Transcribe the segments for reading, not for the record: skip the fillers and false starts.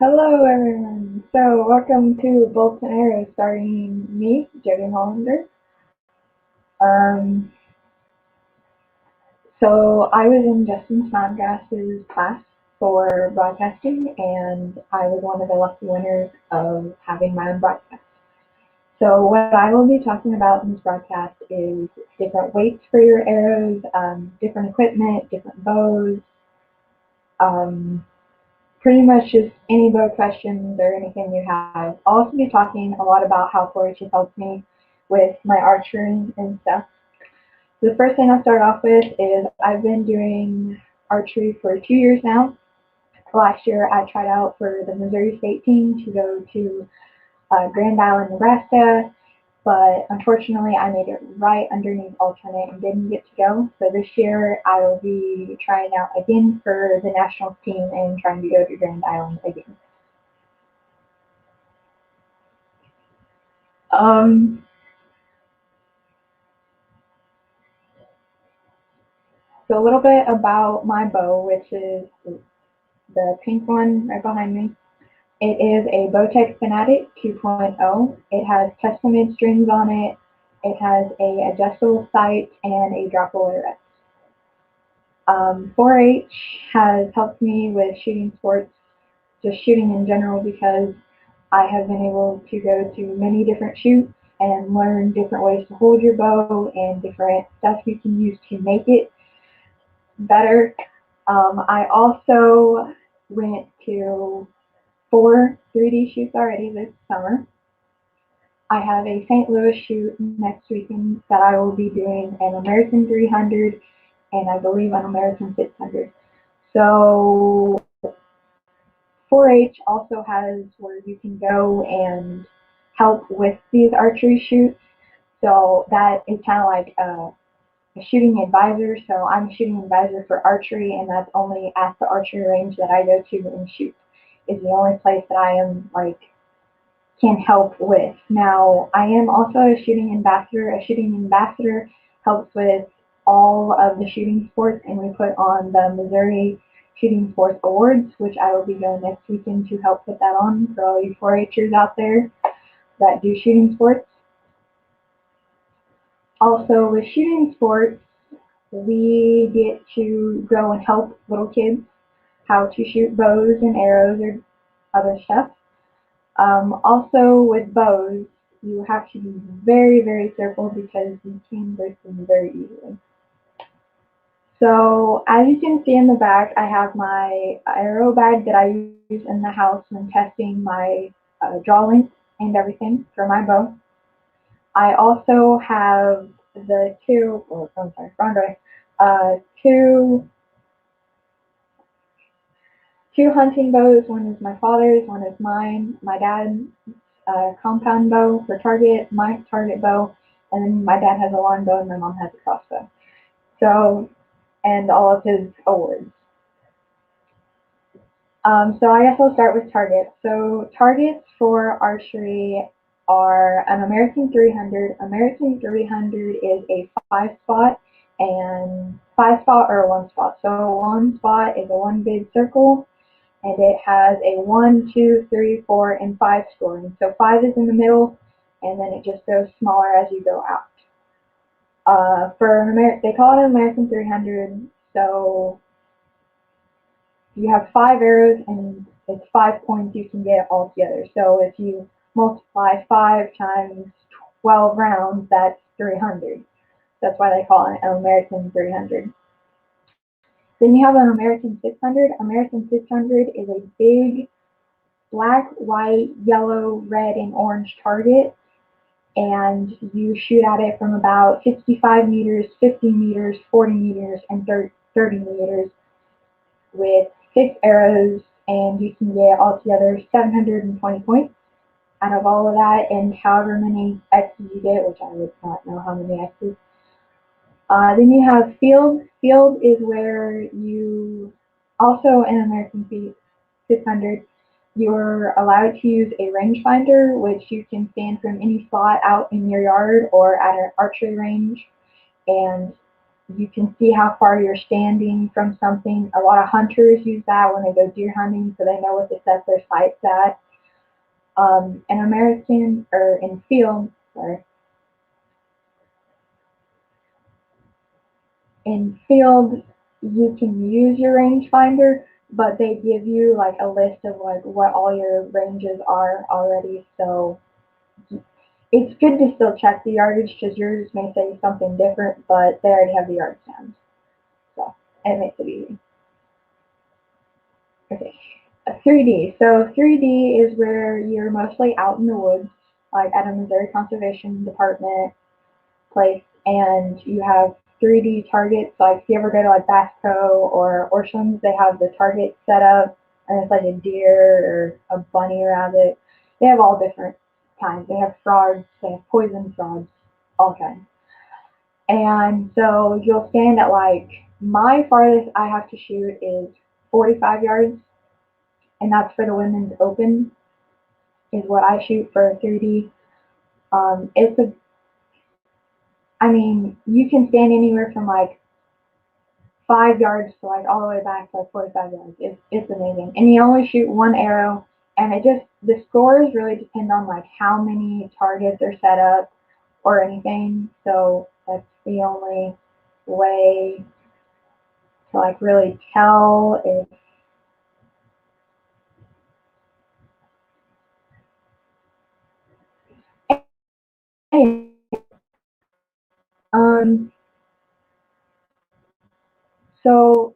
Hello everyone. So welcome to Bolts and Arrows starring me, Jodi Hollander. Um, so I was in Justin Snodgrass's class for broadcasting and I was one of the lucky winners of having my own broadcast. So what I will be talking about in this broadcast is different weights for your arrows, different equipment, different bows, um, pretty much just any bow questions or anything you have. I'll also be talking a lot about how 4-H has helped me with my archery and stuff. The first thing I'll start off with is I've been doing archery for 2 years now. Last year I tried out for the Missouri State team to go to Grand Island, Nebraska, but unfortunately I made it right underneath alternate and didn't get to go. So this year I will be trying out again for the national team and trying to go to Grand Island again. Um, so a little bit about my bow, which is the pink one right behind me. It is a Bowtech Fanatic 2.0. It has custom-made strings on it. It has a adjustable sight and a droppable rest. 4-H has helped me with shooting sports, just shooting in general, because I have been able to go to many different shoots and learn different ways to hold your bow and different stuff you can use to make it better. I also went to 4 3D shoots already this summer. I have a St. Louis shoot next weekend that I will be doing an American 300 and I believe an American 600. So 4-H also has where you can go and help with these archery shoots. So that is kind of like a shooting advisor. So I'm a shooting advisor for archery, and that's only at the archery range that I go to and shoot. Is the only place that I am like can help with. Now I am also a shooting ambassador. A shooting ambassador helps with all of the shooting sports, and we put on the Missouri Shooting Sports Awards, which I will be going next weekend to help put that on for all you 4-Hers out there that do shooting sports. Also, with shooting sports, we get to go and help little kids how to shoot bows and arrows or other stuff. Also, with bows, you have to be very, very careful because you can break them very easily. So, as you can see in the back, I have my aero bag that I use in the house when testing my draw length and everything for my bow. I also have the I'm sorry, wrong way, uh, two two hunting bows. One is my father's, one is mine. My dad's compound bow for target, my target bow, and then my dad has a long bow and my mom has a crossbow. So, and all of his awards. So I guess I'll start with targets. So targets for archery are an American 300. American 300 is a 5 spot and 5 spot or a 1 spot. So a 1 spot is a one big circle and it has a 1, 2, 3, 4, and 5 scoring. So 5 is in the middle, and then it just goes smaller as you go out. They call it an American 300. So you have 5 arrows, and it's 5 points you can get altogether. So if you multiply 5 times 12 rounds, that's 300. That's why they call it an American 300. Then you have an American 600. American 600 is a big black, white, yellow, red, and orange target, and you shoot at it from about 65 meters, 50 meters, 40 meters, and 30 meters with 6 arrows, and you can get altogether 720 points out of all of that, and however many X's you get, which I would not know how many X's. Then you have field. Field is where you, also in American 600, you're allowed to use a rangefinder, which you can stand from any spot out in your yard or at an archery range, and you can see how far you're standing from something. A lot of hunters use that when they go deer hunting, so they know what to set their sights at. In American or in field, sorry, in field, you can use your rangefinder, but they give you like a list of like what all your ranges are already. So it's good to still check the yardage because yours may say something different, but they already have the yard stand, so it makes it easy. Okay, 3D. So 3D is where you're mostly out in the woods, like at a Missouri Conservation Department place, and you have 3D targets. Like if you ever go to like Bass Pro or Orshams, they have the target set up, and it's like a deer or a bunny rabbit. They have all different kinds. They have frogs, they have poison frogs, all kinds. And so you'll stand at like my farthest I have to shoot is 45 yards, and that's for the women's open is what I shoot for 3D. It's a, I mean, you can stand anywhere from like 5 yards to like all the way back to like 45 yards. It's amazing. And you only shoot one arrow, and it just, the scores really depend on like how many targets are set up or anything. So that's the only way to like really tell if, um, so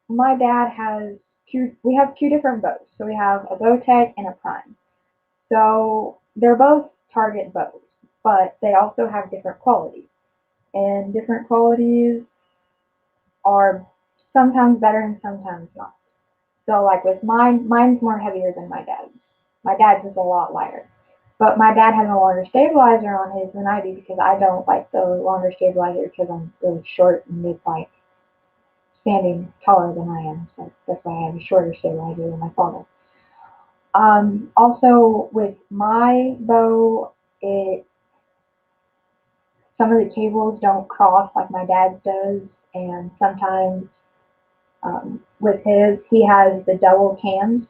my dad has we have two different bows. So we have a Bowtech and a Prime. So they're both target bows, but they also have different qualities. And different qualities are sometimes better and sometimes not. So like with mine, mine's more heavier than my dad's. My dad's is a lot lighter. But my dad has a longer stabilizer on his than I do because I don't like the longer stabilizer because I'm really short and it's like standing taller than I am. So that's why I have a shorter stabilizer than my father. Also with my bow, it some of the cables don't cross like my dad's does, and sometimes with his, he has the double cams,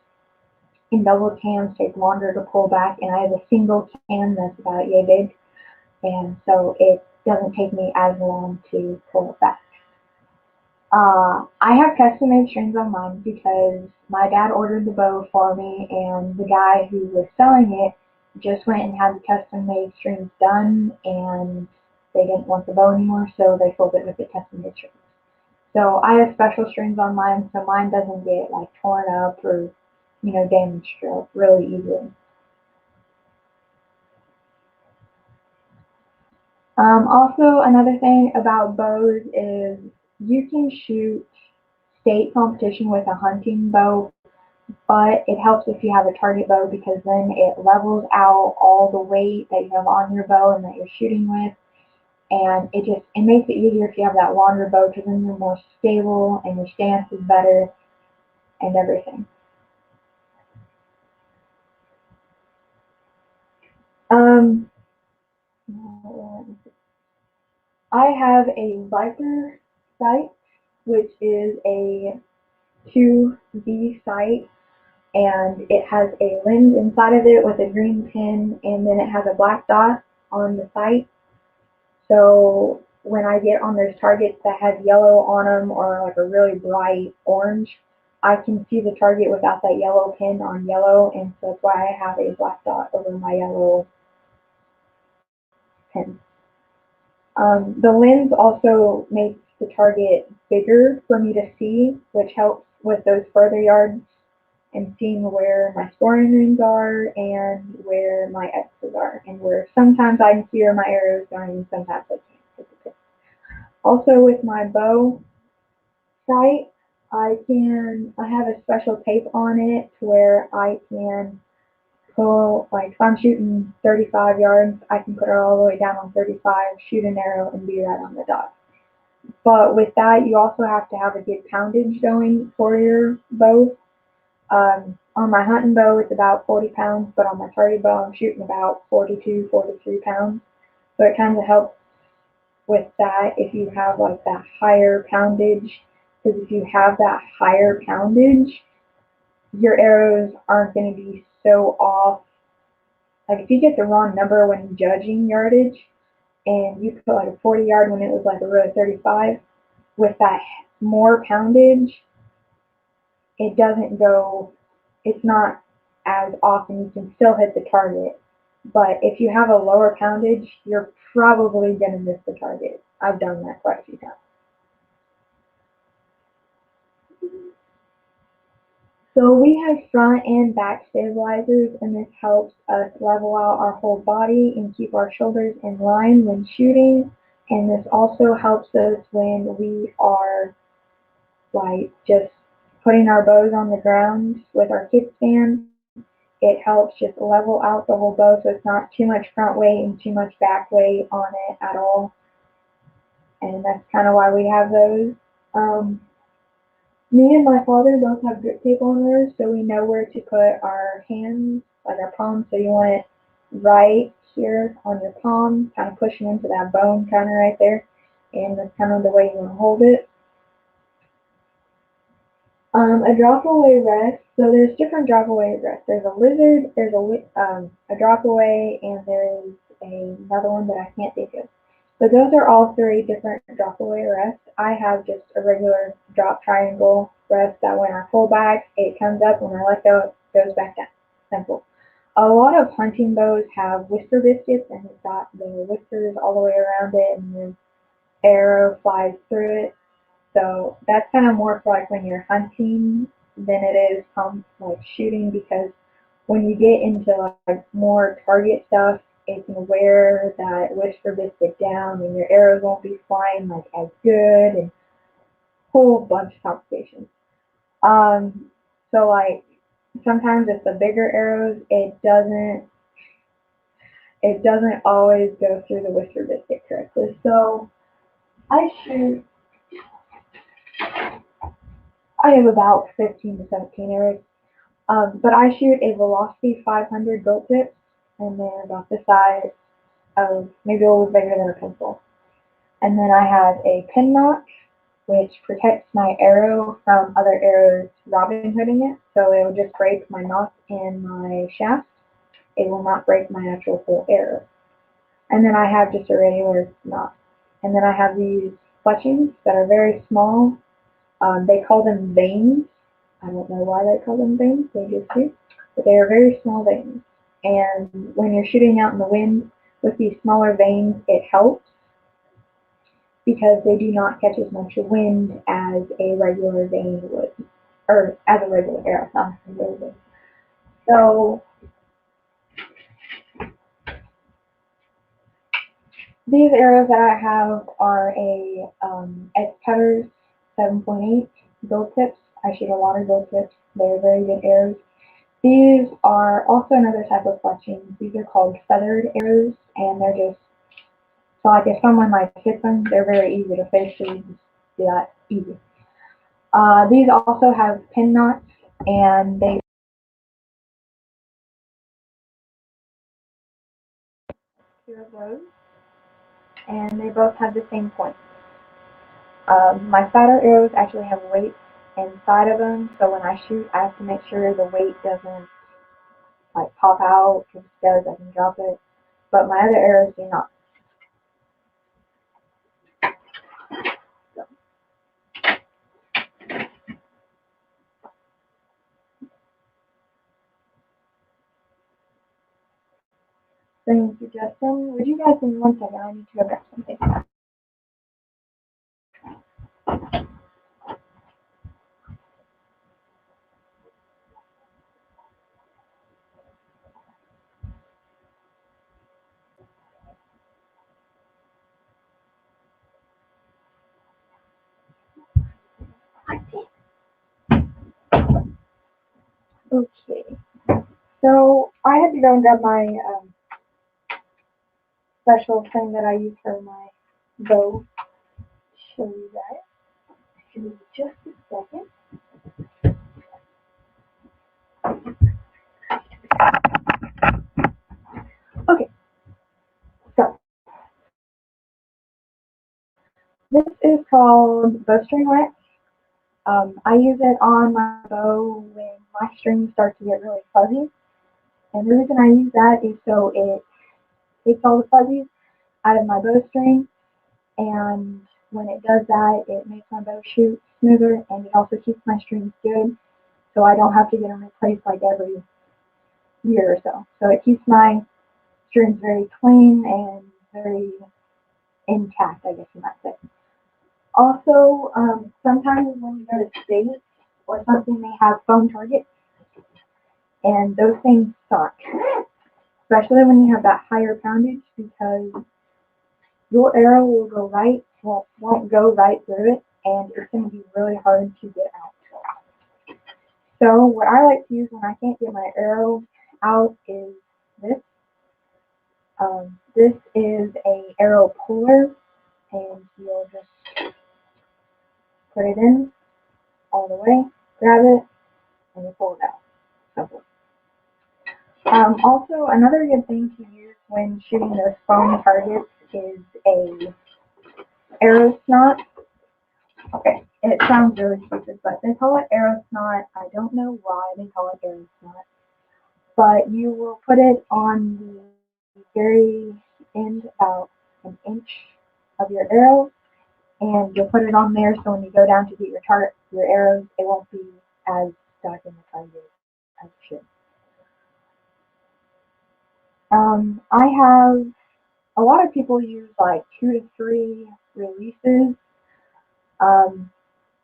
and double cams take longer to pull back, and I have a single cam that's about yay big, and so it doesn't take me as long to pull it back. I have custom made strings on mine because my dad ordered the bow for me, and the guy who was selling it just went and had the custom made strings done, and they didn't want the bow anymore, so they sold it with the custom made strings. So I have special strings on mine, so mine doesn't get like torn up or damaged really easily. Also, another thing about bows is you can shoot state competition with a hunting bow, but it helps if you have a target bow because then it levels out all the weight that you have on your bow and that you're shooting with, and it makes it easier if you have that longer bow because then you're more stable and your stance is better and everything. Um, I have a Viper sight, which is a 2V sight, and it has a lens inside of it with a green pin, and then it has a black dot on the sight. So when I get on those targets that have yellow on them or like a really bright orange, I can see the target without that yellow pin on yellow, and so that's why I have a black dot over my yellow pin. The lens also makes the target bigger for me to see, which helps with those further yards and seeing where my scoring rings are and where my X's are, and where sometimes I can see where my arrows are and sometimes I can't. Also with my bow sight, I have a special tape on it to where I can pull, like if I'm shooting 35 yards, I can put it all the way down on 35, shoot an arrow, and be right on the dot. But with that, you also have to have a good poundage going for your bow. On my hunting bow, it's about 40 pounds, but on my target bow, I'm shooting about 42, 43 pounds. So it kind of helps with that if you have like that higher poundage, because if you have that higher poundage, your arrows aren't going to be so off. Like if you get the wrong number when judging yardage and you put like a 40 yard when it was like a row 35, with that more poundage, it doesn't go, it's not as often. You can still hit the target. But if you have a lower poundage, you're probably going to miss the target. I've done that quite a few times. So we have front and back stabilizers, and this helps us level out our whole body and keep our shoulders in line when shooting. And this also helps us when we are like just putting our bows on the ground with our kickstand. It helps just level out the whole bow so it's not too much front weight and too much back weight on it at all. And that's kind of why we have those. Um, Me and my father both have grip tape on theirs, so we know where to put our hands, like our palms. So you want it right here on your palm, kind of pushing into that bone kind of right there. And that's kind of the way you want to hold it. A drop away rest. So there's different drop away rests. There's a lizard, there's a drop away, and there's another one that I can't think of. But those are all three different drop away rests. I have just a regular drop triangle rest that when I pull back, it comes up. When I let go, it goes back down. Simple. A lot of hunting bows have whisper biscuits, and it's got the whiskers all the way around it, and the arrow flies through it. So that's kind of more for like when you're hunting than it is like shooting, because when you get into like more target stuff, it can wear that whisper biscuit down and your arrows won't be flying like as good and whole bunch of complications. So like sometimes with the bigger arrows, it doesn't always go through the whisper biscuit correctly. So I shoot I have about 15 to 17 arrows. But I shoot a Velocity 500 gold tip, and they're about the size of maybe a little bigger than a pencil. And then I have a pin notch, which protects my arrow from other arrows Robin Hooding it, so it will just break my notch in my shaft. It will not break my actual full arrow. And then I have just a regular knot. And then I have these fletchings that are very small. They call them veins. I don't know why they call them veins, they just do. But they are very small veins. And when you're shooting out in the wind with these smaller veins, it helps because they do not catch as much wind as a regular vein would, or as a regular arrow, not a regular vein. So these arrows that I have are a X Cutters 7.8 gold tips. I shoot a lot of gold tips. They're very good arrows. These are also another type of fletching. These are called feathered arrows, and they're just, so like if someone like hits them, they're very easy to face, so you just do that easy. These also have pin knots, and they two of those, and they both have the same point. My fatter arrows actually have weights inside of them, so when I shoot, I have to make sure the weight doesn't like pop out, because if it does, I can drop it. But my other arrows do not. So, thank you, Justin. Would you guys give me 1 second? I need to go grab something. Okay. So I had to go and grab my special thing that I use for my bow. Show you guys. Give me just a second. Okay. So called bowstring wax. I use it on my bow when my strings start to get really fuzzy. And the reason I use that is so it takes all the fuzzies out of my bowstring. And when it does that, it makes my bow shoot smoother, and it also keeps my strings good, so I don't have to get them replaced like every year or so. So it keeps my strings very clean and very intact, I guess you might say. Also, sometimes when you go to state or something, they have foam targets, and those things suck, especially when you have that higher poundage, because your arrow will go right, won't go right through it, and it's going to be really hard to get out. So what I like to use when I can't get my arrow out is this. This is a Aero Puller, and you'll just put it in all the way, grab it, and you pull it out. Simple. Also, another good thing to use when shooting those foam targets is a arrow snot. Okay, it sounds really stupid, but they call it arrow snot. I don't know why they call it arrow snot, but you will put it on the very end, about an inch of your arrow, and you'll put it on there so when you go down to get your arrows, it won't be as stuck in the target as it should. I have a lot of people use like 2 to 3 releases. Um,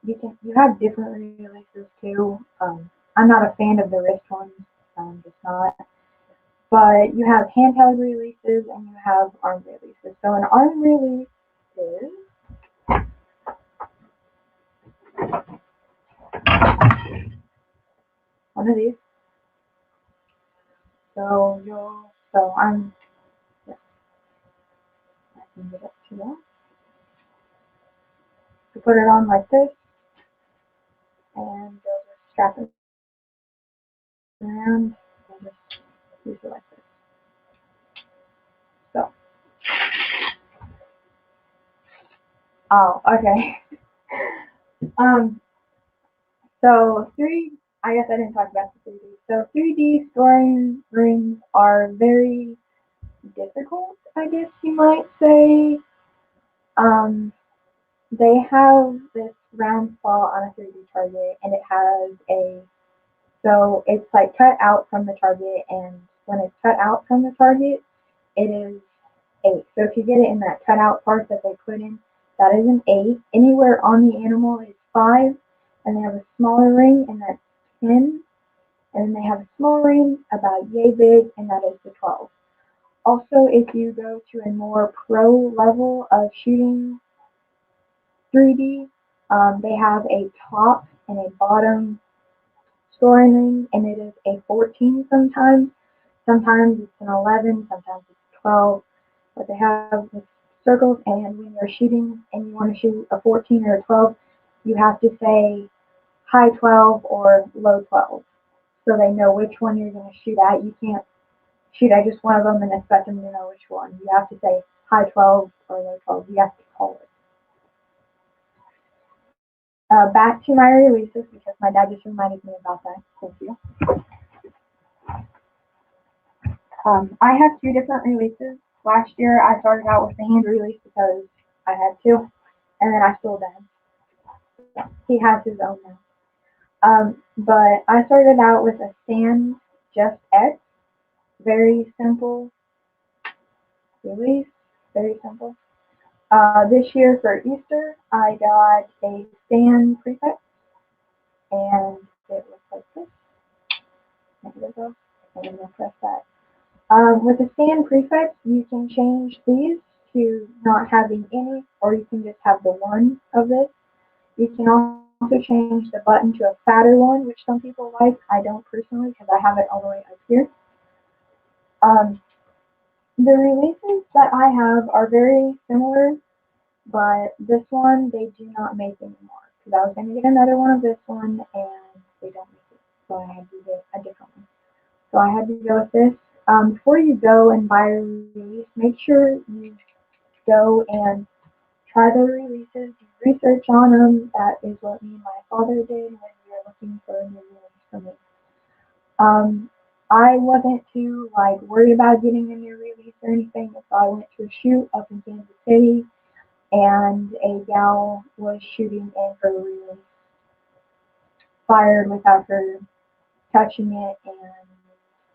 you have different releases too. I'm not a fan of the wrist ones, just not. But you have handheld releases and you have arm releases. So an arm release is one of these. So yeah, I can get up to that. You put it on like this, and you'll just strap it around and just use it like this. So, oh, okay. Um, so I guess I didn't talk about the 3D. So 3D scoring rings are very difficult, I guess you might say. Um, they have this round spot on a 3D target, and it has so it's like cut out from the target, and when it's cut out from the target, it is 8. So if you get it in that cut out part that they put in, that is an 8. Anywhere on the animal is 5, and they have a smaller ring, and that's 10. And then they have a small ring about yay big, and that is the 12. Also, if you go to a more pro level of shooting 3D, they have a top and a bottom scoring ring, and it is a 14 sometimes. Sometimes it's an 11, sometimes it's 12. But they have the circles, and when you're shooting and you want to shoot a 14 or a 12, you have to say high 12 or low 12, so they know which one you're going to shoot at. You can't shoot at just one of them and expect them to know which one. You have to say high 12 or low 12. You have to call it. Back to my releases, because my dad just reminded me about that. Thank you. I have 2 different releases. Last year I started out with the hand release because I had to, and then I sold him. He has his own now. But I started out with a stand just X, very simple release, very simple. This year for Easter, I got a stand prefix, and it looks like this. There we go. I'm going to press that. With the stand prefix, you can change these to not having any, or you can just have the one of this. You can also change the button to a fatter one, which some people like. I don't personally, because I have it all the way up here. Um, the releases that I have are very similar, but this one they do not make anymore. Because I was going to get another one of this one, and they don't make it. So I had to get a different one. So I had to go with this. Before you go and buy a release, make sure you go and try the releases. You research on them. That is what me and my father did when we were looking for a new release for me. Um, I wasn't too like worried about getting a new release or anything, so I went to a shoot up in Kansas City, and a gal was shooting in her release, fired without her touching it, and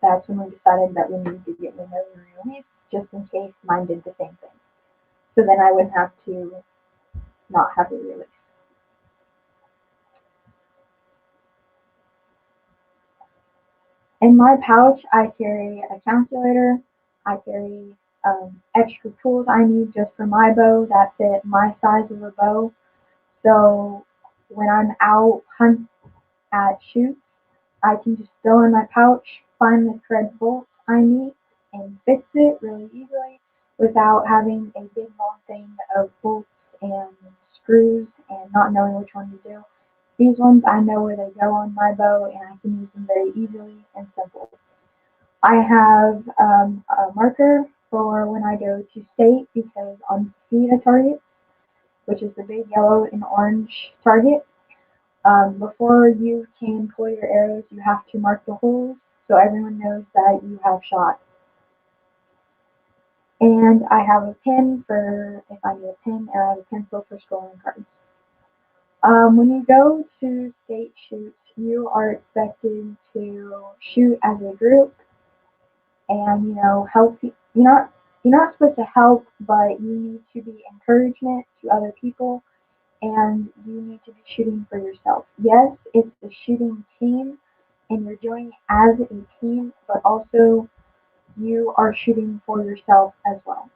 that's when we decided that we needed to get another release just in case mine did the same thing. So then I wouldn't have to not have a release. In my pouch, I carry a calculator. I carry extra tools I need just for my bow that fit my size of a bow. So when I'm out hunt at shoots, I can just go in my pouch, find the correct bolt I need, and fix it really easily without having a big long thing of bolts and screws and not knowing which one to do. These ones I know where they go on my bow and I can use them very easily and simple. I have a marker for when I go to state because on see a target, which is the big yellow and orange target, before you can pull your arrows, you have to mark the holes so everyone knows that you have shot. And I have a pen for if I need a pen, and I have a pencil for scoring cards. When you go to state shoots, you are expected to shoot as a group and help. You're not supposed to help, but you need to be encouragement to other people, and you need to be shooting for yourself. Yes, it's a shooting team, and you're doing it as a team, but also you are shooting for yourself as well.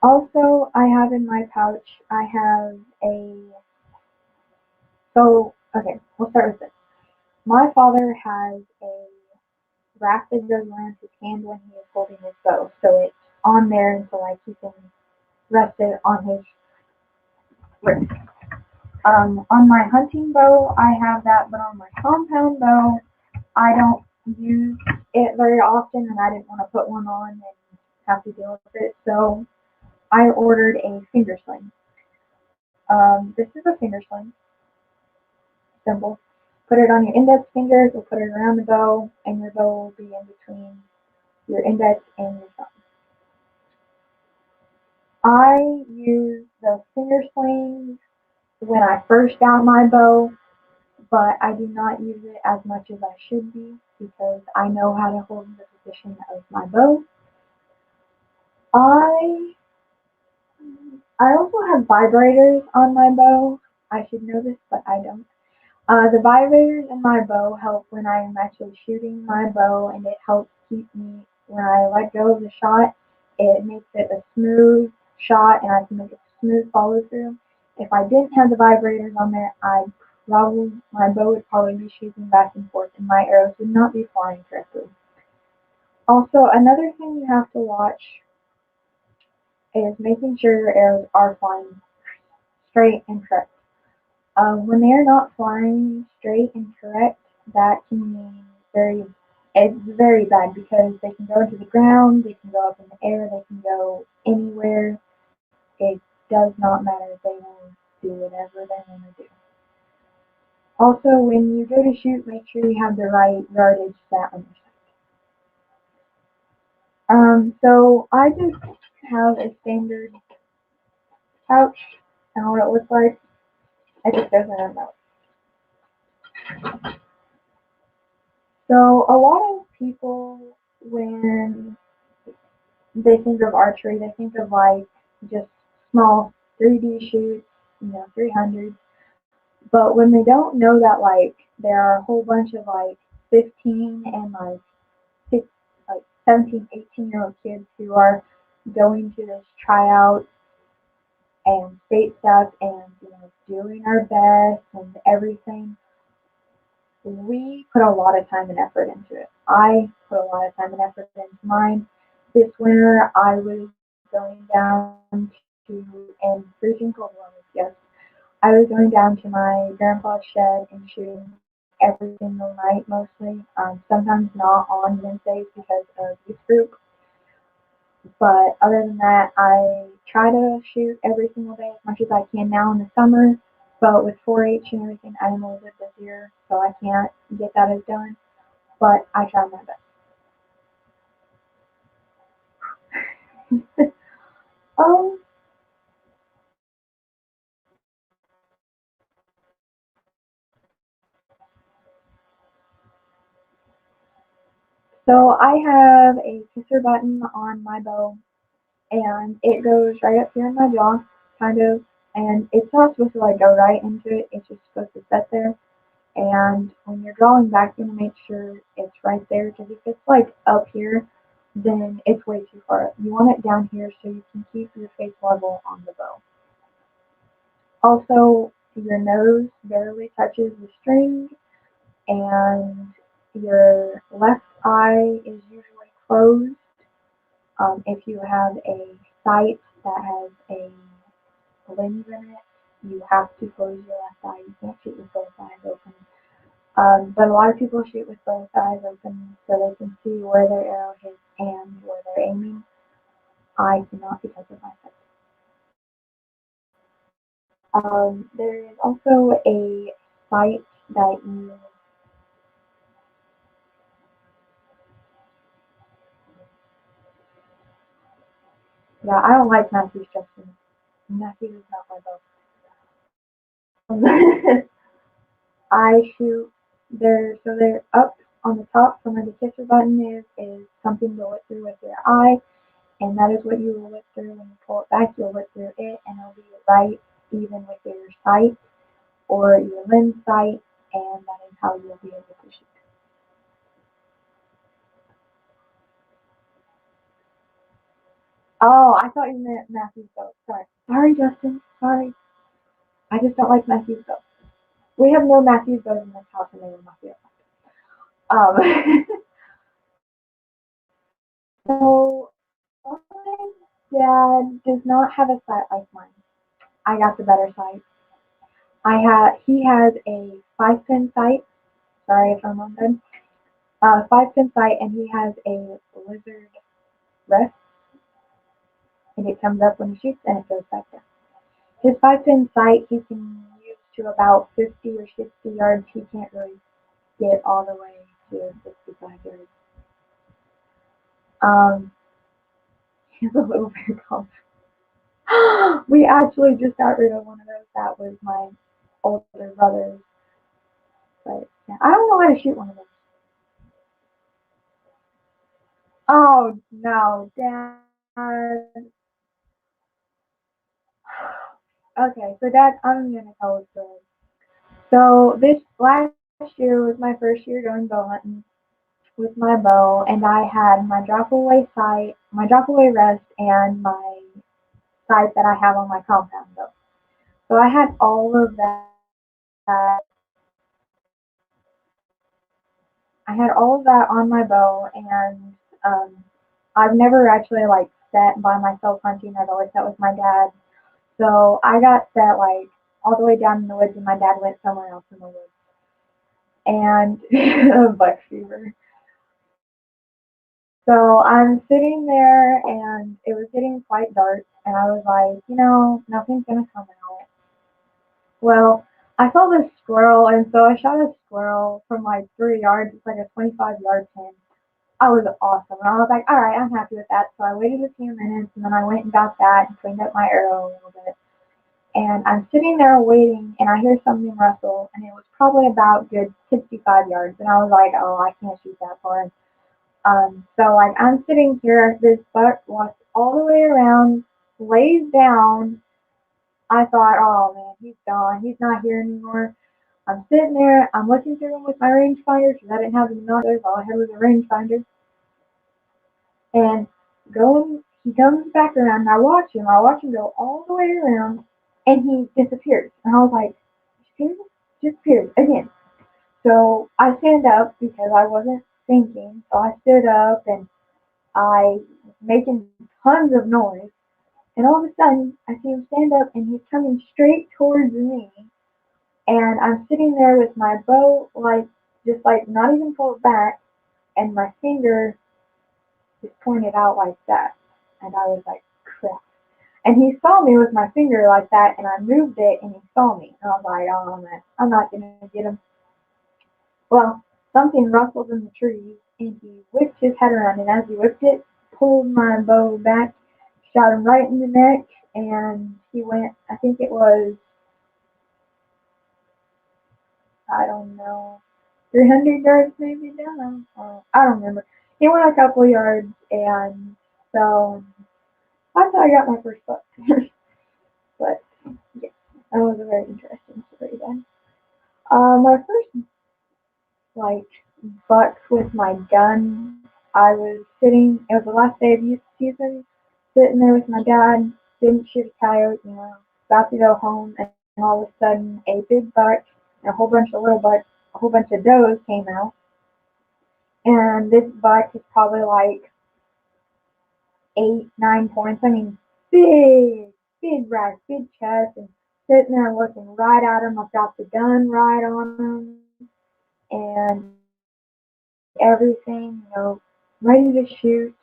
Also, I have in my pouch, I have okay, we'll start with this. My father has a rack that goes around his hand when he is holding his bow, so it's on there so like he can rest it on his wrist. On my hunting bow, I have that, but on my compound bow, I don't use it very often, and I didn't want to put one on and have to deal with it, so I ordered a finger sling. This is a finger sling, simple. Put it on your index finger, you'll put it around the bow, and your bow will be in between your index and your thumb. I use the finger slings when I first got my bow, but I do not use it as much as I should be because I know how to hold the position of my bow. I I also have vibrators on my bow. I should know this, but I don't. The vibrators in my bow help when I am actually shooting my bow, and it helps keep me when I let go of the shot. It makes it a smooth shot, and I can make a smooth follow through. If I didn't have the vibrators on there, my bow would probably be shooting back and forth, and my arrows would not be flying correctly. Also, another thing you have to watch is making sure your arrows are flying straight and correct. When they are not flying straight and correct, that can mean it's very bad because they can go into the ground, they can go up in the air, they can go anywhere. It does not matter. They will do whatever they want to do. Also, when you go to shoot, make sure you have the right yardage set on your sight. So I just have a standard pouch, and what it looks like. It just goes in a mouth. So a lot of people, when they think of archery, they think of like just small 3D shoots, 300. But when they don't know that like there are a whole bunch of like 15 and like 17, 18-year-old kids who are going to this tryout and state stuff and doing our best and everything, we put a lot of time and effort into it. I put a lot of time and effort into mine. This winter, I was going down to, and freezing cold weather, yes, I was going down to my grandpa's shed and shooting every single night mostly. Sometimes not on Wednesdays because of youth group. But other than that, I try to shoot every single day as much as I can now in the summer. But with 4-H and everything, I'm a little bit busier, so I can't get that as done. But I try my best. um, so I have a kisser button on my bow, and it goes right up here in my jaw, kind of. And it's not supposed to like go right into it. It's just supposed to sit there. And when you're drawing back, you want to make sure it's right there because if it's like up here, then it's way too far up. You want it down here so you can keep your face level on the bow. Also, your nose barely touches the string, and your left eye is usually closed. If you have a sight that has a lens in it, you have to close your left eye. You can't shoot with both eyes open. But a lot of people shoot with both eyes open so they can see where their arrow hits and where they're aiming. I cannot because of my sight. There is also a sight that you, yeah, I don't like Matthew's Justin. Matthew is not my bow. I shoot there, so they're up on the top from where the kisser button is something to look through with your eye, and that is what you will look through when you pull it back. You'll look through it, and it'll be right even with your sight or your lens sight, and that is how you'll be able to shoot. Oh, I thought you meant Matthew's bow. Sorry. Sorry, Justin. Sorry. I just don't like Matthew's bow. We have no Matthew's bows in this house, and they will not be so, my dad does not have a sight like mine. I got the better sight. He has a 5-pin sight. Sorry if I'm on good. 5-pin sight, and he has a lizard rest, and it comes up when he shoots, and it goes back down. His 5-pin sight he can use to about 50 or 60 yards. He can't really get all the way to 65 yards. Um, he's a little bit calm. We actually just got rid of one of those. That was my older brother's, but yeah, I don't know how to shoot one of those. Oh no, Dad. Okay, so Dad, I'm gonna tell a story. So this last year was my first year going bow hunting with my bow, and I had my drop away sight, my drop away rest, and my sight that I have on my compound bow. So I had all of that. I had all of that on my bow, and I've never actually like sat by myself hunting. I've always sat with my dad. So I got set like all the way down in the woods, and my dad went somewhere else in the woods. And buck fever. So I'm sitting there, and it was getting quite dark, and I was like, nothing's gonna come out. Well, I saw this squirrel, and so I shot a squirrel from like 3 yards. It's like a 25-yard pin. I was awesome. And I was like, all right, I'm happy with that. So I waited a few minutes, and then I went and got that and cleaned up my arrow a little bit. And I'm sitting there waiting, and I hear something rustle, and it was probably about good 65 yards. And I was like, oh, I can't shoot that far. So like I'm sitting here, this buck walks all the way around, lays down. I thought, oh man, he's gone. He's not here anymore. I'm sitting there. I'm looking through him with my rangefinder because I didn't have any binoculars. All I had was a rangefinder. And going, he comes back around. And I watch him. I watch him go all the way around, and he disappears. And I was like, disappeared again. So I stand up because I wasn't thinking. So I stood up, and I was making tons of noise. And all of a sudden, I see him stand up, and he's coming straight towards me. And I'm sitting there with my bow, like, just like not even pulled back, and my finger is pointed out like that. and I was like, crap. And he saw me with my finger like that, and I moved it, and he saw me. And I was like, oh man, I'm not going to get him. Well, something rustled in the trees, and he whipped his head around, and as he whipped it, pulled my bow back, shot him right in the neck, and he went, I think it was, I don't know, 300 yards maybe down. I don't remember. He went a couple yards, and so that's how I got my first buck. But yeah, that was a very interesting story then. My first like buck with my gun, I was sitting. It was the last day of youth season, sitting there with my dad. Didn't shoot a coyote, about to go home, and all of a sudden a big buck and a whole bunch of little bucks, a whole bunch of does came out, and this buck is probably like 8, 9 points. I mean, big, big rack, big chest, and sitting there looking right at him. I've got the gun right on him, and everything, ready to shoot.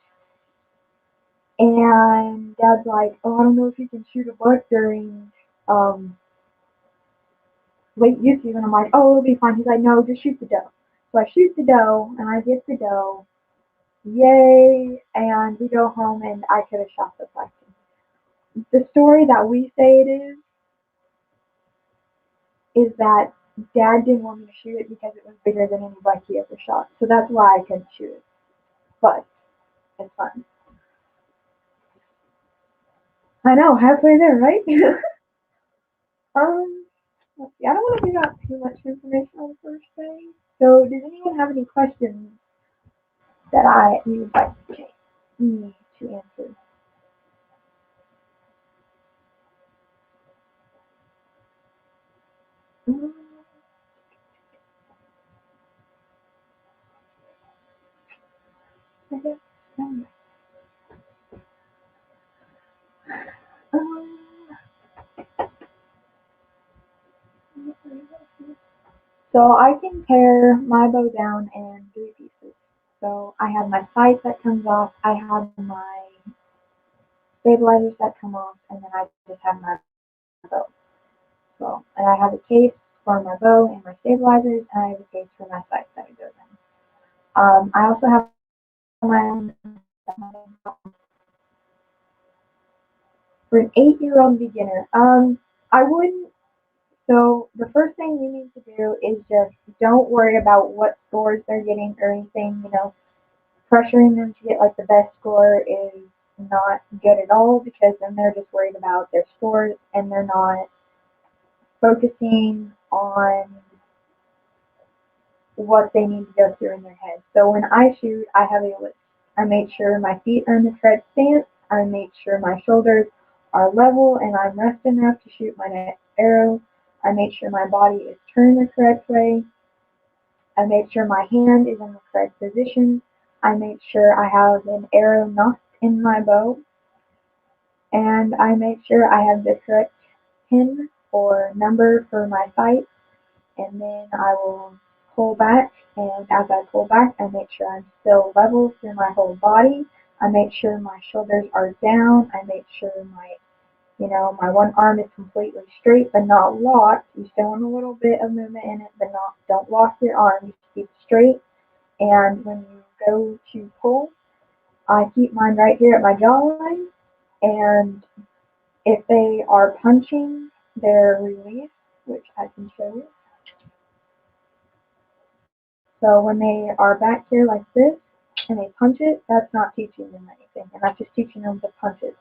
And Dad's like, "Oh, I don't know if you can shoot a buck during um, late youth season." I'm like, "Oh, it'll be fine." He's like, "No, just shoot the doe." So I shoot the doe, and I get the doe. Yay! And we go home, and I could have shot the buck. The story that we say it is that Dad didn't want me to shoot it because it was bigger than any buck he ever shot. So that's why I couldn't shoot it. But it's fun. I know, halfway there, right? um, let's see. I don't want to give out too much information on the first day. So, does anyone have any questions that you would like me to answer? Um, I guess. Um, um, so I can tear my bow down in three pieces. So I have my sight that comes off, I have my stabilizers that come off, and then I just have my bow. So, and I have a case for my bow and my stabilizers, and I have a case for my sight that it goes in. I also have my own for an 8-year-old beginner. I wouldn't. So the first thing you need to do is just don't worry about what scores they're getting or anything. Pressuring them to get like the best score is not good at all because then they're just worried about their scores and they're not focusing on what they need to go through in their head. So when I shoot, I have a list. I make sure my feet are in the correct stance. I make sure my shoulders are level and I'm rested enough to shoot my next arrow. I make sure my body is turned the correct way. I make sure my hand is in the correct position. I make sure I have an arrow notched in my bow. And I make sure I have the correct pin or number for my sight. And then I will pull back, and as I pull back, I make sure I'm still level through my whole body. I make sure my shoulders are down. I make sure my one arm is completely straight but not locked. You still want a little bit of movement in it, but don't lock your arm. You keep straight. And when you go to pull, I keep mine right here at my jawline. And if they are punching, they're released, which I can show you. So when they are back here like this and they punch it, that's not teaching them anything, and that's just teaching them to punch it.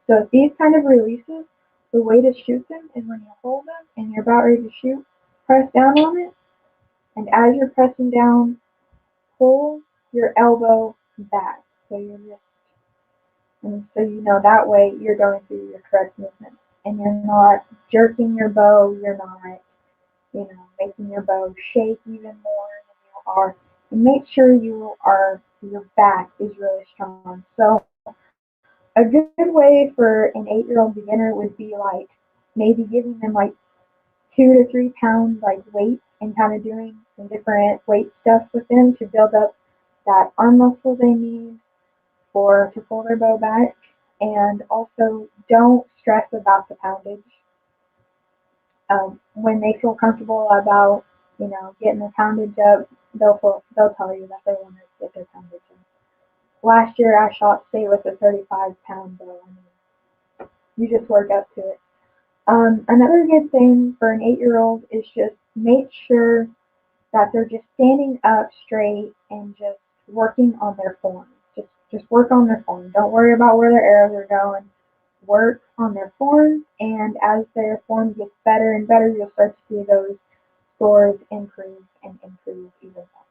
So if these kind of releases, the way to shoot them is when you hold them and you're about ready to shoot, press down on it, and as you're pressing down, pull your elbow back. So you're just, and so that way you're going through your correct movement, and you're not jerking your bow, you're not making your bow shake even more than you are. And make sure your back is really strong. So a good way for an 8-year-old beginner would be like maybe giving them like 2 to 3 pounds like weight and kind of doing some different weight stuff with them to build up that arm muscle they need for to pull their bow back. And also, don't stress about the poundage. When they feel comfortable about, getting the poundage up, they'll tell you that they want to get their poundage up. Last year, I shot state with a 35-pound bow. I mean, you just work up to it. Another good thing for an 8-year-old is just make sure that they're just standing up straight and just working on their form. Just work on their form. Don't worry about where their arrows are going. Work on their form, and as their form gets better and better, you'll start to see those scores improve and improve even more.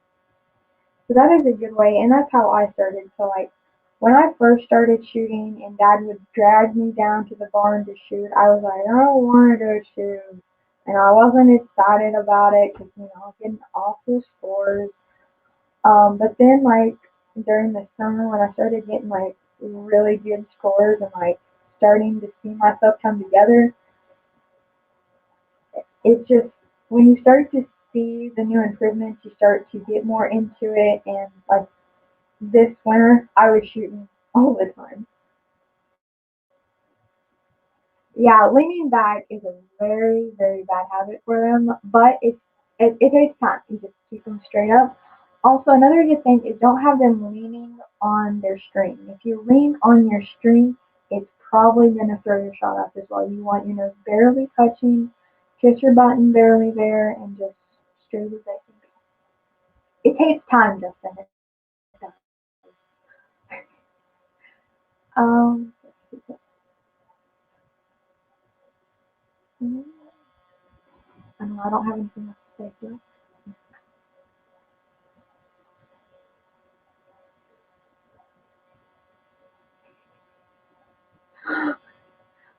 So that is a good way, and that's how I started. So like when I first started shooting, and Dad would drag me down to the barn to shoot, I was like, I don't want to go shoot, and I wasn't excited about it because I was getting awful scores. But then like during the summer when I started getting like really good scores and like starting to see myself come together, it's just when you start to see the new improvements, you start to get more into it. And like this winter, I was shooting all the time. Yeah, leaning back is a very, very bad habit for them, but it takes time. You just keep them straight up. Also, another good thing is don't have them leaning on their string. If you lean on your string, it's probably going to throw your shot off as well. You want your nose barely touching, just your button barely there, and just straight as they can be. It takes time, Justin. It does. Um, I know I don't have anything else to say here.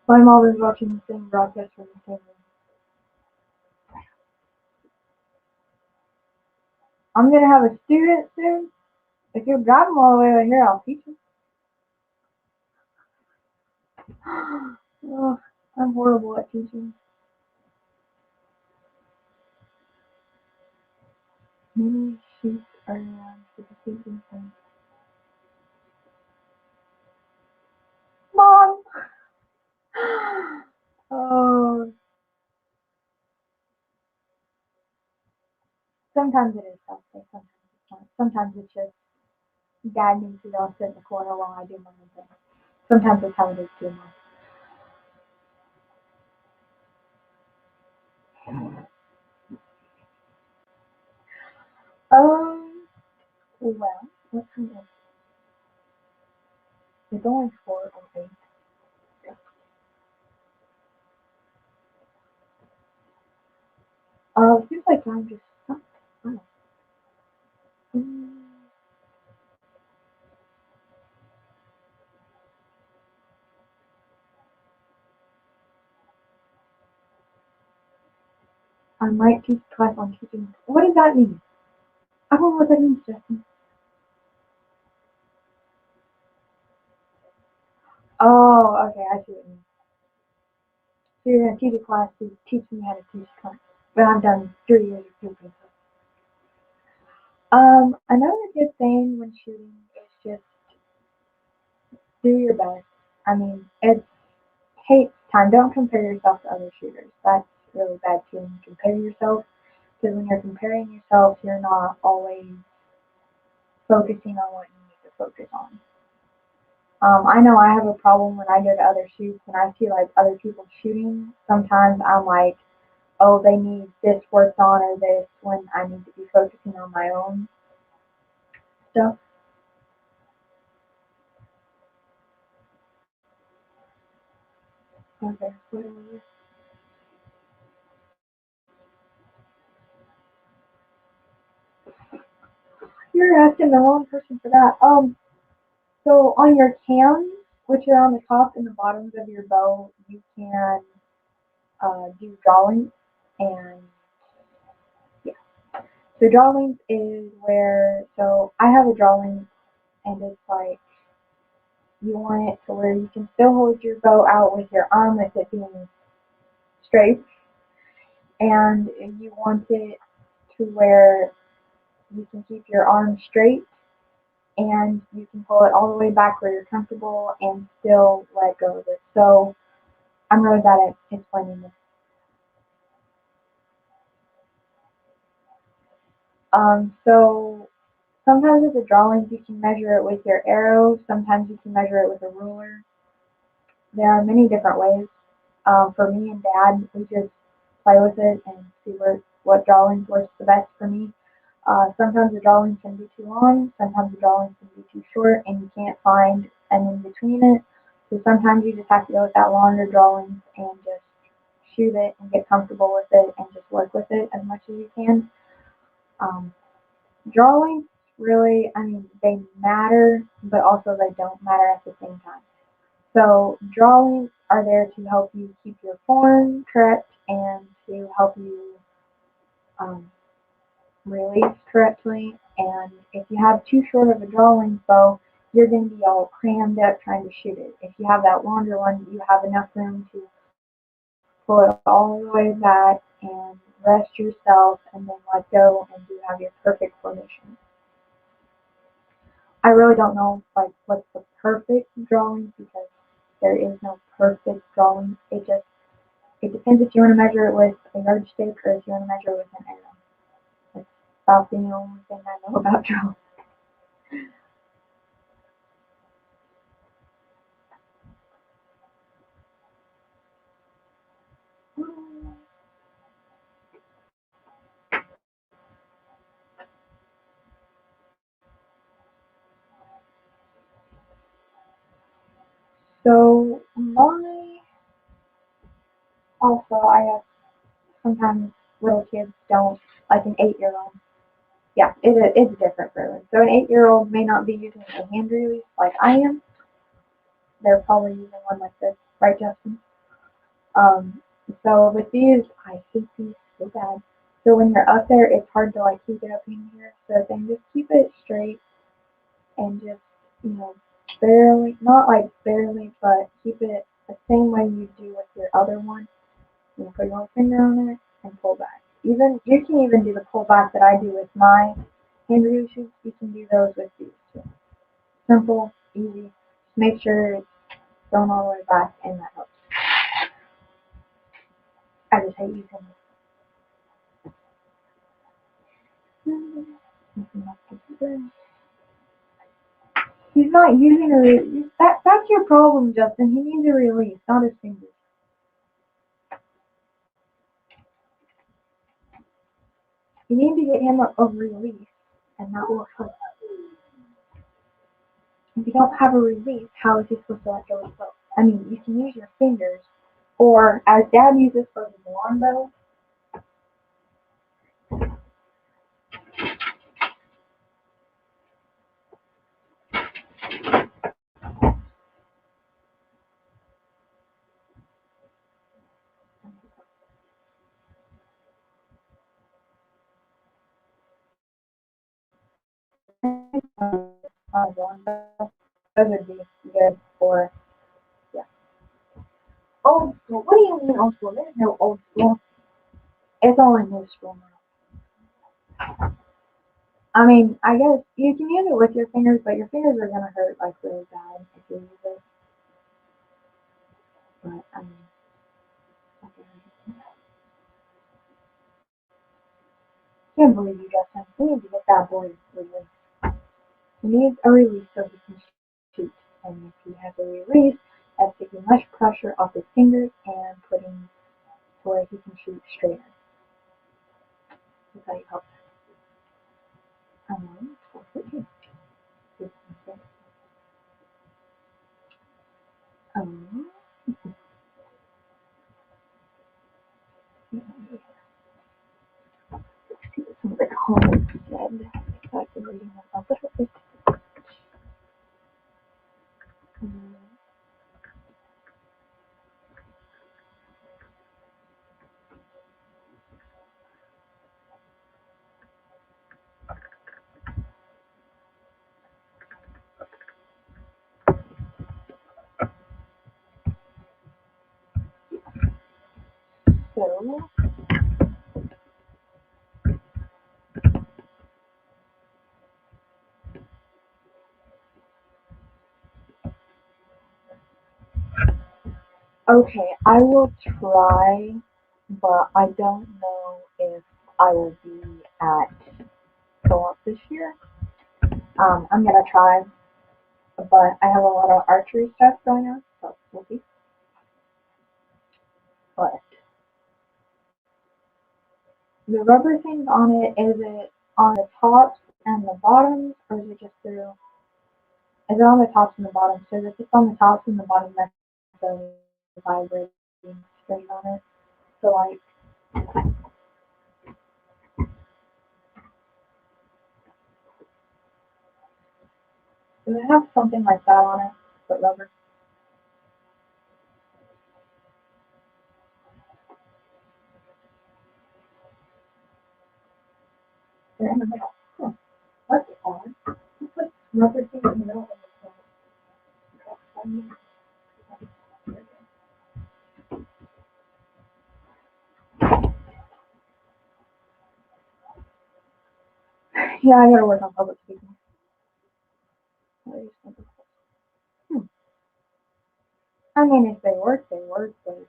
My mom is watching the same broadcast from the same room. I'm gonna have a student soon. If you grab them all the way over here, I'll teach them. Oh, I'm horrible at teaching. Many sheep are around for the teaching thing. Mom! Oh, sometimes it is selfish, sometimes it's not. Sometimes it's just Dad needs to go sit in the corner while I do my own thing. Sometimes that's how it is too much. Well, what time is it? It's only 4:08. It seems like time just stopped. Oh. Um, I might teach class on teaching. What does that mean? I don't know what that means, Justin. Oh, okay, I see what you mean. So you're gonna teach a class to teach me how to teach class. But I've done 3 years of teaching. Another good thing when shooting is just do your best. I mean, it takes time. Don't compare yourself to other shooters. That's really bad too. When you compare yourself, because when you're comparing yourself, you're not always focusing on what you need to focus on. I know I have a problem when I go to other shoots and I see like other people shooting. Sometimes I'm like, oh, they need this worked on or this when I need to be focusing on my own stuff. Okay, you're asking the wrong person for that. So on your cams, which are on the top and the bottoms of your bow, you can do drawings and yeah. So drawings is where I have a drawing and it's like you want it to where you can still hold your bow out with your arm with it being straight, and you want it to where you can keep your arm straight and you can pull it all the way back where you're comfortable and still let go of it. So I'm really bad at explaining this. So sometimes with the drawings you can measure it with your arrow, sometimes you can measure it with a ruler. There are many different ways. For me and Dad, we just play with it and see what drawings works the best for me. Sometimes the drawings can be too long, sometimes the drawings can be too short, and you can't find an in between it. So sometimes you just have to go with that longer drawings and just shoot it and get comfortable with it and just work with it as much as you can. Um, Drawings really, I mean, they matter, but also they don't matter at the same time. So drawings are there to help you keep your form correct and to help you um, release correctly. And if you have too short of a drawing bow, you're going to be all crammed up trying to shoot it. If you have that longer one, you have enough room to pull it all the way back and rest yourself and then let go and you have your perfect formation. I really don't know like what's the perfect drawing because there is no perfect drawing. It depends if you want to measure it with a yardstick or if you want to measure it with an arrow. That's about the only thing I know about drawing. So my also I have sometimes little kids don't like an 8-year-old. Yeah, it's different for them. So an 8-year-old may not be using a hand release like I am. They're probably using one like this, right, Justin? Um, so with these, I hate these so bad. So when you're up there, it's hard to like keep it up in here. So then just keep it straight and just you know barely, not like barely, but keep it the same way you do with your other one. You put your finger on it and pull back. Even you can even do the pull back that I do with my hand releases. You can do those with these too. Simple, easy. Make sure it's thrown all the way back, and that helps. I just hate using it. He's not using a release. That's your problem, Justin. He needs a release, not his fingers. You need to get him a release, and that will help. If you don't have a release, how is he supposed to let go of the bow? I mean, you can use your fingers, or as Dad uses for the lawn bow, those would be good for, yeah. Old school. What do you mean old school? There's no old school. It's all in new school now. I mean, I guess you can use it with your fingers, but your fingers are gonna hurt like really bad if you use it. But I mean, can't believe you got that. We need to get that boy released. He needs a release so he can shoot. And if he has a release, that's taking much pressure off his fingers and putting to where he can shoot straighter. That's how you help. Um, um, let's see what some of the comments said. So I can read them a little bit. Um, so, Okay, I will try, but I don't know if I will be at co-op this year. I'm gonna try, but I have a lot of archery stuff going on, so we'll see. But the rubber things on it, is it on the tops and the bottoms, or is it just through? Is it on the tops and the bottoms? So is it just on the tops and the bottom that's the vibrating string on it? So like, does it have something like that on it, but rubber? They're in the middle. Huh. That's odd. You put rubber things in the middle of the phone. Yeah, I gotta work on public speaking. Hmm. I mean, if they work, they work, but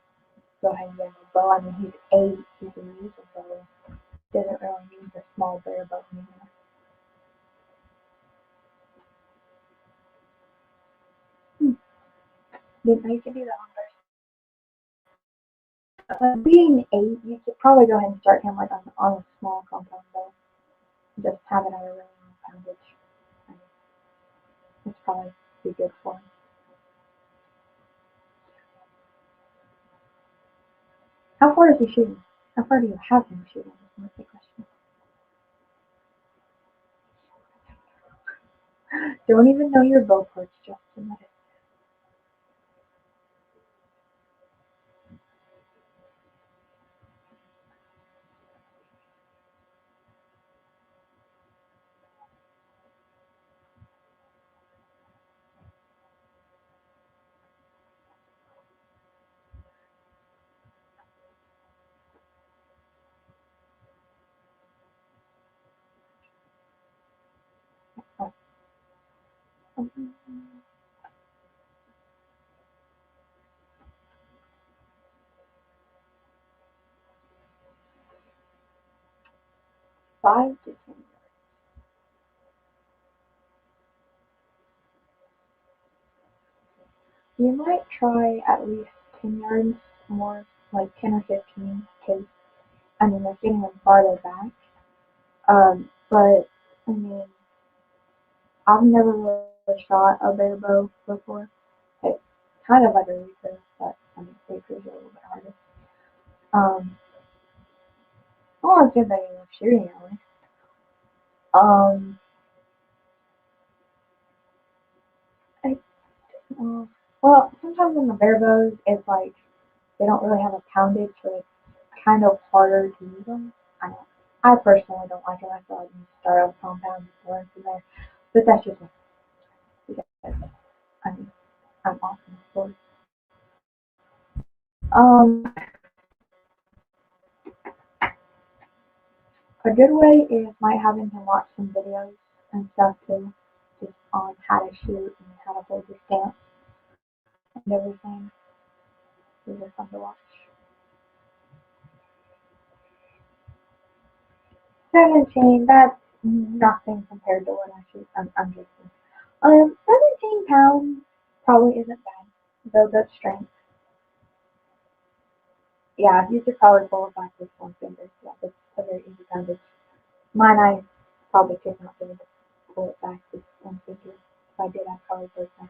go ahead and get him a bow. I mean, he's 8, he can use a bow. Doesn't really use a small bear bow anymore. Hmm. Didn't know you could do that on first. Being 8, you could probably go ahead and start him like on a small compound bow. Just have it at a really low poundage. I mean, it's probably be good for him. How far is he shooting? How far do you have him shooting? That's the question. Don't even know your bow parts, Justin. That is um, 5 to 10. You might try at least 10 yards more, like 10 or 15, because I mean, they're getting them farther back. But I mean, I've never really shot a bear bow before. It's kind of like a recurve, but I mean, recurves are a little bit harder. Um, well, it's good that you're shooting at least. Um, I, well, sometimes in the bear bows, it's like they don't really have a poundage, so it's kind of harder to use them. I don't. I personally don't like it. I feel like you start off compound and learn from there. But that's just me because I mean I'm awesome at sports. Um, a good way is might having to watch some videos and stuff too, just on how to shoot and how to hold your stance and everything. These are fun to watch. 17, that's nothing compared to what I shoot. I'm just 17 pounds probably isn't bad. Though that's strength. Yeah, you could probably pull it back with one finger. Yeah, that's a very easy poundage. Mine, I probably could not be able to pull it back with one finger. If I did, I'd probably break my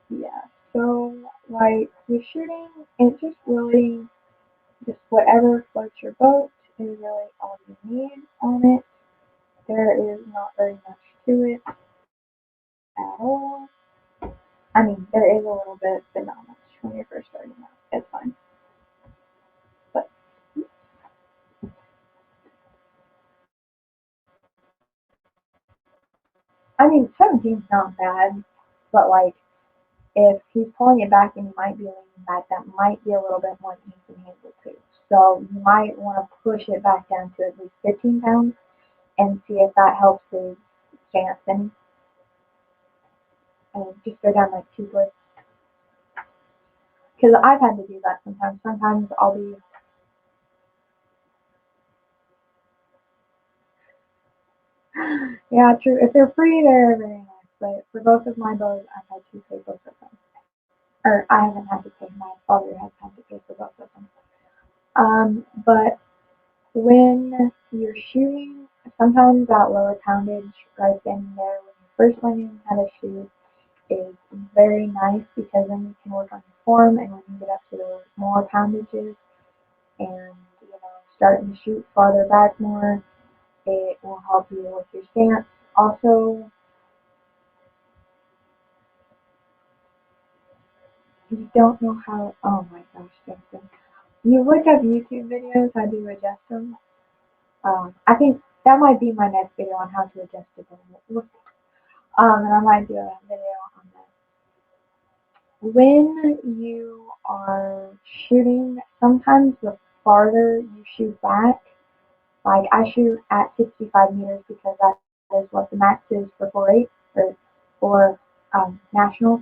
finger. Yeah, so like with shooting, it's just really just whatever floats your boat is really all you need on it. There is not very much to it at all. I mean, there is a little bit, but not much when you're first starting out. It's fine. But I mean, 17's not bad, but like if he's pulling it back and he might be leaning back, that might be a little bit more than he can handle too. So you might want to push it back down to at least 15 pounds and see if that helps with stance and just go down like 2 foot. Because I've had to do that sometimes. Sometimes I'll be, yeah, true. If they're free, they're very nice. But for both of my bows, I've had to pay both of them. Or I haven't had to pay. My father has had to pay for both of them. But when you're shooting, sometimes that lower poundage right then and there when you're first learning how to shoot is very nice because then you can work on your form and when you get up to those more poundages and starting to shoot farther back more, it will help you with your stance. Also, you don't know how. Oh my gosh, Justin! You look up YouTube videos how to adjust them. I think that might be my next video on how to adjust it. And I might do a video on that. When you are shooting, sometimes the farther you shoot back, like I shoot at 65 meters because that is what the max is for 4-H or for nationals.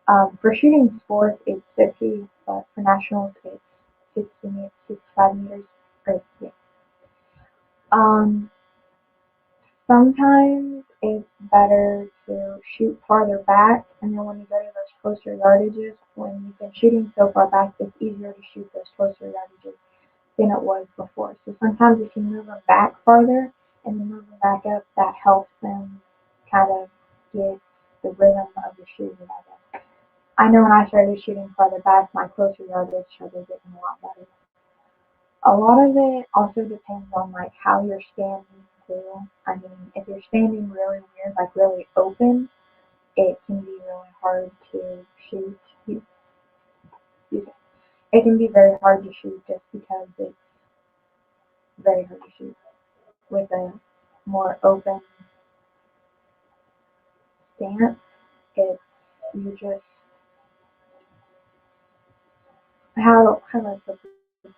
For shooting sports, it's 50, but for nationals, it's 65 meters. Or, yeah. Um, Sometimes it's better to shoot farther back, and then when you go to those closer yardages, when you've been shooting so far back, it's easier to shoot those closer yardages than it was before. So sometimes if you move them back farther and then move them back up, that helps them kind of get the rhythm of the shooting, I guess. I know when I started shooting farther back, my closer yardage started getting a lot better. A lot of it also depends on like how you're standing too. I mean, if you're standing really weird, like really open, it can be really hard to shoot. It can be very hard to shoot just because it's very hard to shoot with a more open stance. It's you just how do I put this?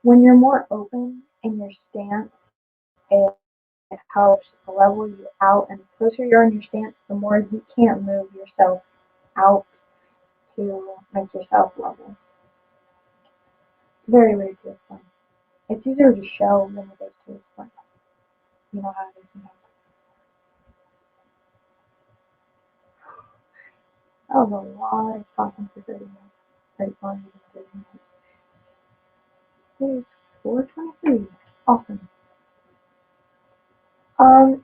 When you're more open in your stance, it helps level you out, and the closer you are in your stance, the more you can't move yourself out to make yourself level. It's very weird to explain. It's easier to show than it is to explain. You know how it is sometimes. That was a lot of talking for 30 minutes. 34 minutes, 30 minutes. It is 4:23. Awesome. Um,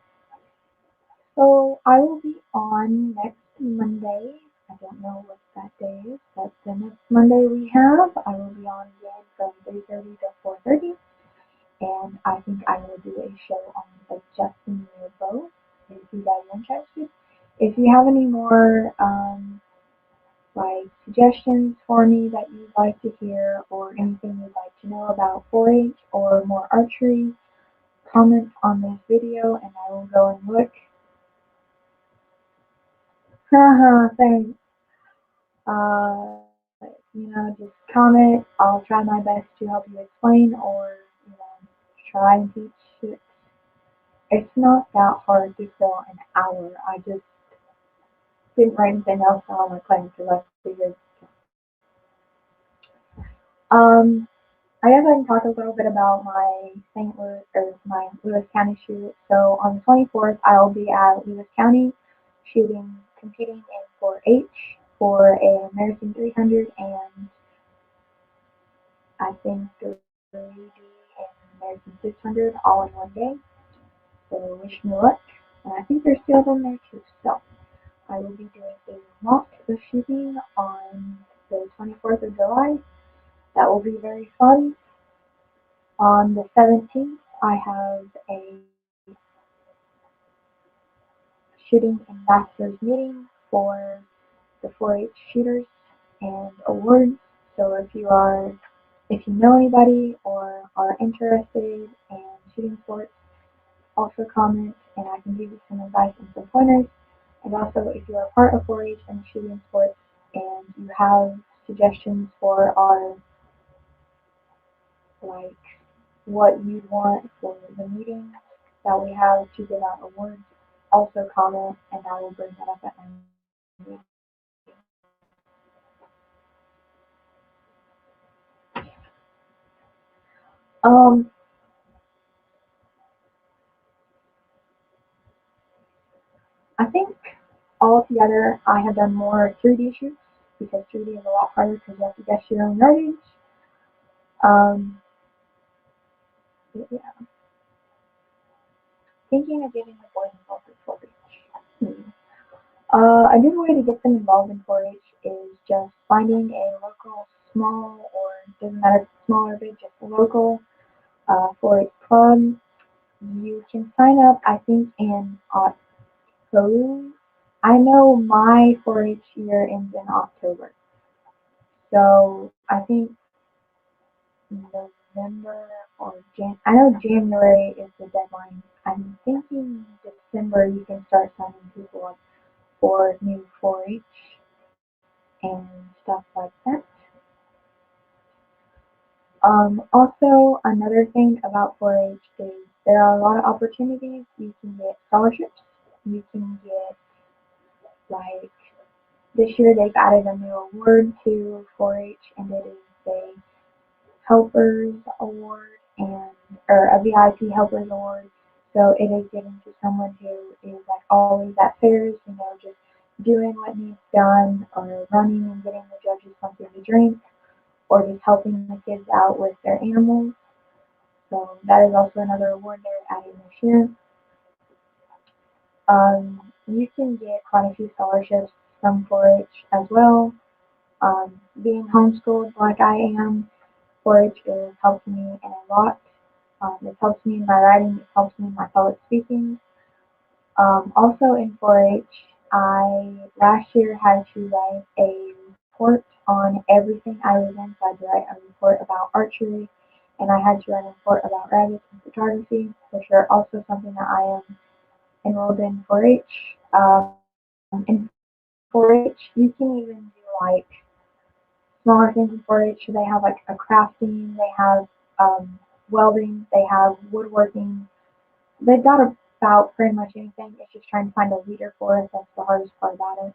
so I will be on next Monday. I don't know what that day is, but the next Monday we have, I will be on again from 3:30 to 4:30. And I think I will do a show on adjusting your bow if you guys are interested. If you have any more like suggestions for me that you'd like to hear or anything you'd like to know about 4-H or more archery, comment on this video and I will go and look. Haha, thanks. Just comment. I'll try my best to help you explain or, try and teach it. It's not that hard to fill an hour. I just didn't write anything else on my claim because I figured. Um, I guess I can talk a little bit about my St. Louis or my Lewis County shoot. So on the 24th, I'll be at Lewis County competing in 4-H for an American 300 and I think 3D and American 600 all in one day. So wish me luck. And I think there's still in there too. So I will be doing a mock of shooting on the 24th of July. That will be very fun. On the 17th, I have a shooting ambassadors meeting for the 4-H shooters and awards. So if you know anybody or are interested in shooting sports, also comment and I can give you some advice and some pointers. And also, if you are part of 4-H and shooting sports and you have suggestions for our like what you'd want for the meeting that we have to give out awards, also comment and I will bring that up at my meeting. Um, I think altogether I have done more 3D shoots because 3D is a lot harder because you have to guess your own yardage. Um, yeah, thinking of getting the boys involved in 4-H. A good way to get them involved in 4-H is just finding a local small or doesn't matter if it's small or big, just a local 4-H club. You can sign up, I think, in October. I know my 4-H year ends in October. So I think November or I know January is the deadline. I'm thinking December you can start signing people up for new 4-H and stuff like that. Also, another thing about 4-H is there are a lot of opportunities. You can get scholarships. You can get, like, this year they've added a new award to 4-H, and it is a helpers award and or a VIP helpers award. So it is given to someone who is like always at fairs, just doing what needs done or running and getting the judges something to drink or just helping the kids out with their animals. So that is also another award they're adding this year. You can get quite a few scholarships from 4-H as well. Being homeschooled like I am, 4-H has helped me in a lot. It helps me in my writing. It helps me in my public speaking. Also in 4-H, I last year had to write a report on everything I was in. So I had to write a report about archery, and I had to write a report about rabbits and photography, which are also something that I am enrolled in 4-H. In 4-H, you can even do like smaller things in 4-H. So they have like a crafting, they have welding, they have woodworking. They've got about pretty much anything. It's just trying to find a leader for it. That's the hardest part about it.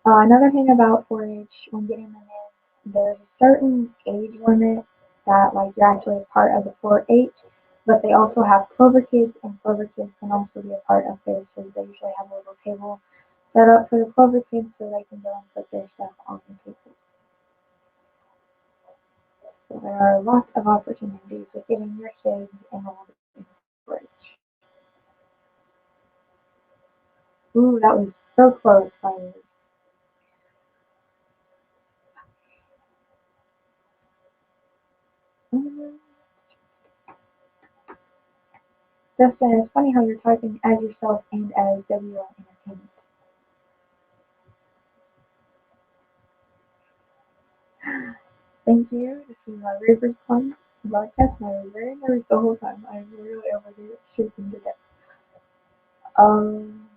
Another thing about 4-H, when getting them in, there's a certain age limit that like you're actually a part of the 4-H, but they also have Clover Kids, and Clover Kids can also be a part of theirs. So they usually have a little table set up for the Clover Kids so they can go and put their stuff on the table. So there are lots of opportunities with getting your kids enrolled in 4-H. Ooh, that was so close, finally. Mm-hmm. Justin, it's funny how you're typing as yourself and as WL Entertainment. Thank you. This is my very first time broadcast, and I was very nervous the whole time. I really overdid it, shaking to death. Um,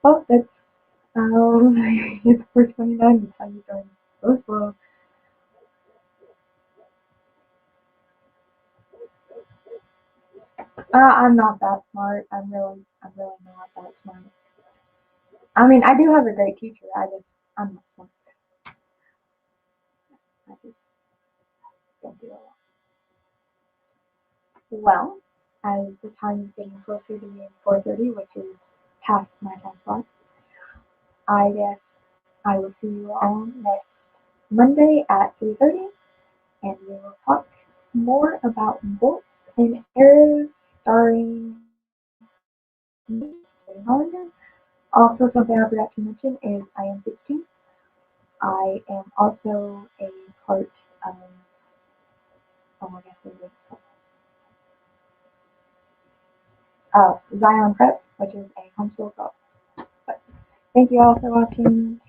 oh, that's, it's 4:29. The time is going so slow. I'm not that smart. I'm really not that smart. I mean, I do have a great teacher. I'm not smart. I just don't do a lot. Well, as the time is getting closer to being 4:30, which is past my time slot, I guess I will see you all next Monday at 3:30, and we will talk more about bolts and arrows starring me, Jodi Hollinger. Also, something I forgot to mention is I am 16. I am also a part of, I guess it is Zion Prep, which is a homeschool club. But thank you all for watching.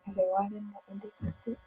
Okay, why didn't I end it?